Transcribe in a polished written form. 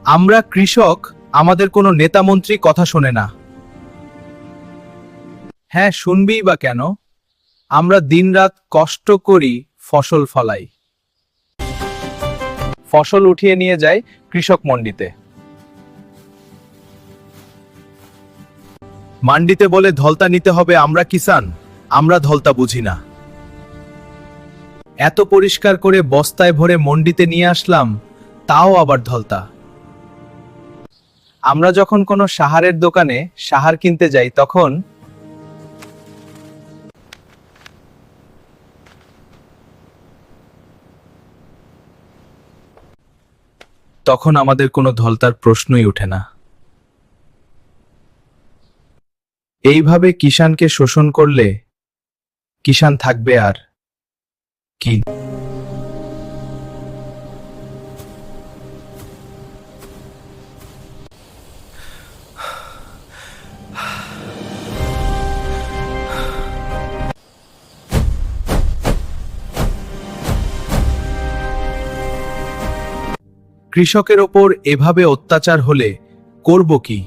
আমরা কৃষক, আমাদের কোনো নেতা মন্ত্রী কথা শোনে না। হ্যাঁ, শুনবিই বা কেন? আমরা দিনরাত কষ্ট করি, ফসল ফলাই, ফসল উঠিয়ে নিয়ে যায় কৃষক মন্ডিতে। মান্ডিতে বলে ধলতা নিতে হবে, আমরা কিষান, আমরা ধলতা বুঝি না। এত পরিষ্কার করে বস্তায় ভরে মন্ডিতে নিয়ে আসলাম, তাও আবার ধলতা। আমরা যখন কোনো সাহারের দোকানে সাহার কিনতে যাই, তখন আমাদের কোনো ধলতার প্রশ্নই ওঠে না। এইভাবে কিষানকে শোষণ করলে কিষান থাকবে আর কি? কৃষকের ওপর এভাবে অত্যাচার হলে করব কি?